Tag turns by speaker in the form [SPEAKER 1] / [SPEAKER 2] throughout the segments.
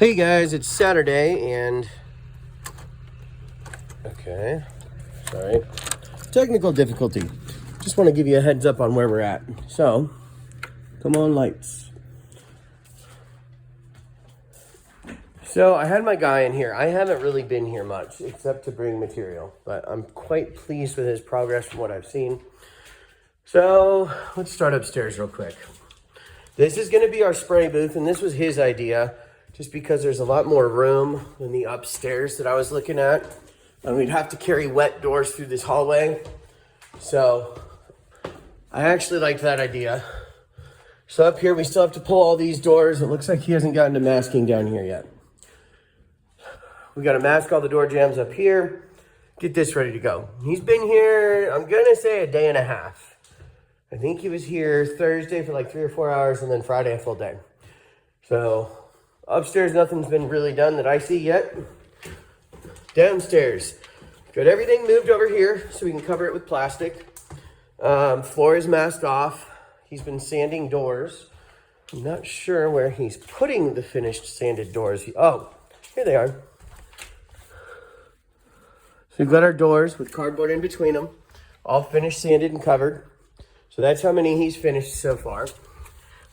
[SPEAKER 1] Hey guys, it's Saturday and okay, sorry, technical difficulty. Just want to give you a heads up on where we're at. So, come on lights. So I had my guy in here. I haven't really been here much except to bring material, but I'm quite pleased with his progress from what I've seen. So let's start upstairs real quick. This is going to be our spray booth, and this was his idea. Just because there's a lot more room than the upstairs that I was looking at. And we'd have to carry wet doors through this hallway. So I actually liked that idea. So up here, we still have to pull all these doors. It looks like he hasn't gotten to masking down here yet. We got to mask all the door jambs up here. Get this ready to go. He's been here, I'm going to say, a day and a half. I think he was here Thursday for like 3 or 4 hours and then Friday a full day. So upstairs, nothing's been really done that I see yet. Downstairs, got everything moved over here so we can cover it with plastic. Floor is masked off. He's been sanding doors. I'm not sure where he's putting the finished sanded doors. Oh, here they are. So we've got our doors with cardboard in between them, all finished, sanded, and covered. So that's how many he's finished so far.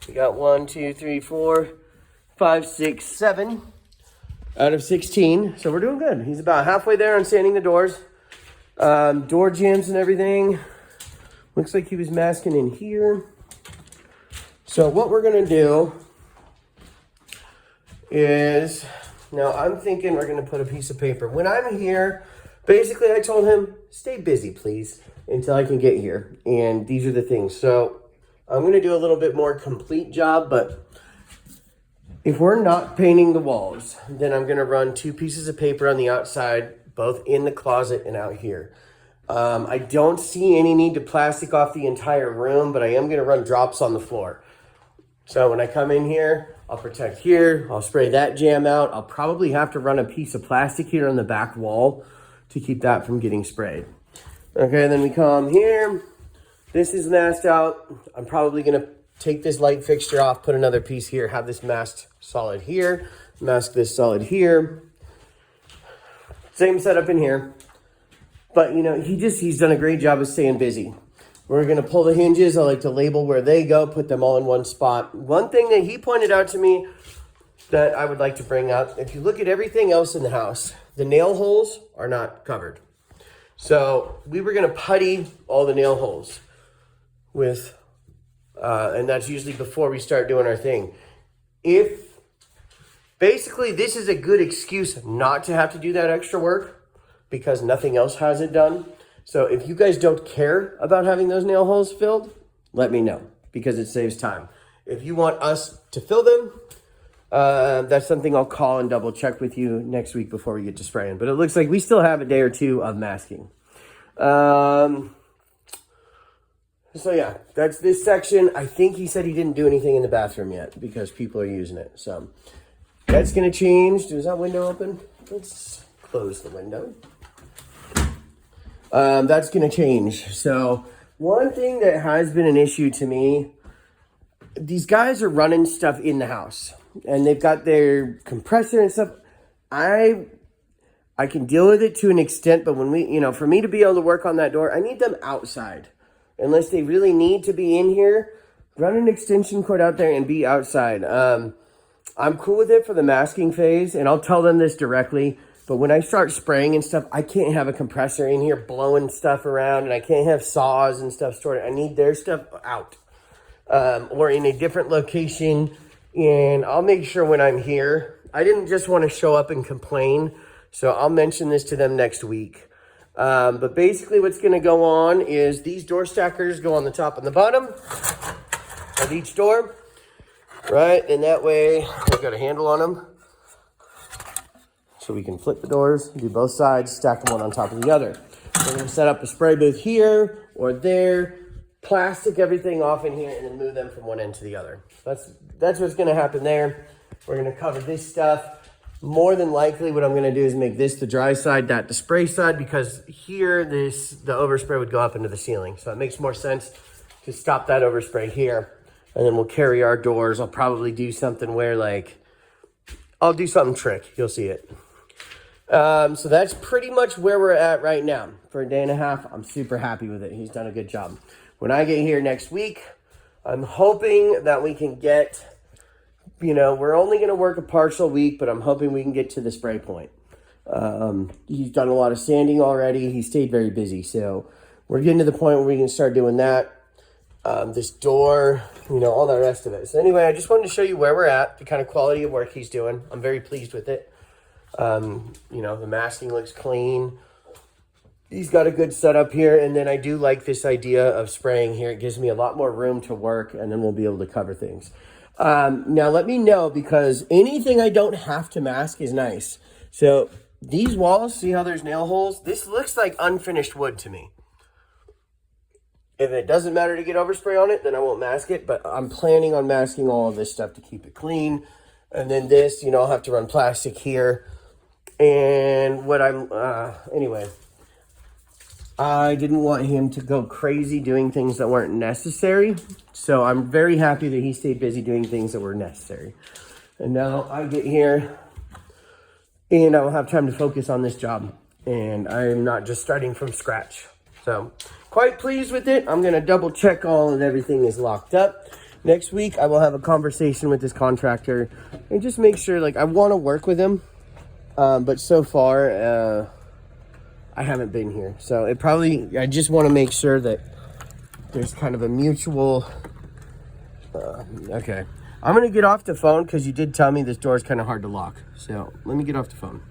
[SPEAKER 1] We got 1, 2, 3, 4, 5, 6, 7 out of 16. So we're doing good. He's about halfway there on sanding the doors. Door jambs and everything. Looks like he was masking in here. So what we're going to do is, now I'm thinking we're going to put a piece of paper. When I'm here, basically I told him, stay busy, please, until I can get here. And these are the things. So I'm going to do a little bit more complete job, but if we're not painting the walls, then I'm going to run 2 pieces of paper on the outside, both in the closet and out here. I don't see any need to plastic off the entire room, but I am going to run drops on the floor. So when I come in here, I'll protect here. I'll spray that jam out. I'll probably have to run a piece of plastic here on the back wall to keep that from getting sprayed. Okay, then we come here. This is masked out. I'm probably going to take this light fixture off, put another piece here, have this masked solid here, mask this solid here. Same setup in here. But, you know, he's done a great job of staying busy. We're going to pull the hinges. I like to label where they go, put them all in one spot. One thing that he pointed out to me that I would like to bring up, if you look at everything else in the house, the nail holes are not covered. So we were going to putty all the nail holes with and that's usually before we start doing our thing. Basically, this is a good excuse not to have to do that extra work because nothing else has it done. So if you guys don't care about having those nail holes filled, let me know because it saves time. If you want us to fill them, that's something I'll call and double check with you next week before we get to spraying. But it looks like we still have a day or two of masking. So yeah, that's this section. I think he said he didn't do anything in the bathroom yet because people are using it. So that's going to change. Is that window open? Let's close the window. That's going to change. So one thing that has been an issue to me, these guys are running stuff in the house and they've got their compressor and stuff. I can deal with it to an extent, but when for me to be able to work on that door, I need them outside. Unless they really need to be in here, run an extension cord out there and be outside. I'm cool with it for the masking phase, and I'll tell them this directly. But when I start spraying and stuff, I can't have a compressor in here blowing stuff around, and I can't have saws and stuff stored. I need their stuff out or in a different location. And I'll make sure when I'm here, I didn't just want to show up and complain. So I'll mention this to them next week. But basically what's going to go on is these door stackers go on the top and the bottom of each door, right? And that way we've got a handle on them. So we can flip the doors, do both sides, stack them one on top of the other. We're going to set up a spray booth here or there, plastic everything off in here, and then move them from one end to the other. That's what's going to happen there. We're going to cover this stuff. More than likely, what I'm going to do is make this the dry side, that the spray side, because here, the overspray would go up into the ceiling. So it makes more sense to stop that overspray here. And then we'll carry our doors. I'll probably do something where, like, I'll do something trick. You'll see it. So that's pretty much where we're at right now. For a day and a half, I'm super happy with it. He's done a good job. When I get here next week, I'm hoping that we can get, we're only going to work a partial week, but I'm hoping we can get to the spray point. He's done a lot of sanding already. He stayed very busy. So we're getting to the point where we can start doing that. This door, all the rest of it. So anyway, I just wanted to show you where we're at, the kind of quality of work he's doing. I'm very pleased with it. The masking looks clean. He's got a good setup here. And then I do like this idea of spraying here. It gives me a lot more room to work, and then we'll be able to cover things. Now let me know, because anything I don't have to mask is nice. So these walls, see how there's nail holes? This looks like unfinished wood to me. If it doesn't matter to get overspray on it, then I won't mask it. But I'm planning on masking all of this stuff to keep it clean. And then this, I'll have to run plastic here. And anyway, I didn't want him to go crazy doing things that weren't necessary. So I'm very happy that he stayed busy doing things that were necessary. And now I get here and I will have time to focus on this job. And I'm not just starting from scratch. So quite pleased with it. I'm going to double check all and everything is locked up. Next week, I will have a conversation with this contractor and just make sure, I want to work with him. But so far, I haven't been here. So I just want to make sure that there's kind of a mutual, okay. I'm going to get off the phone because you did tell me this door is kind of hard to lock. So let me get off the phone.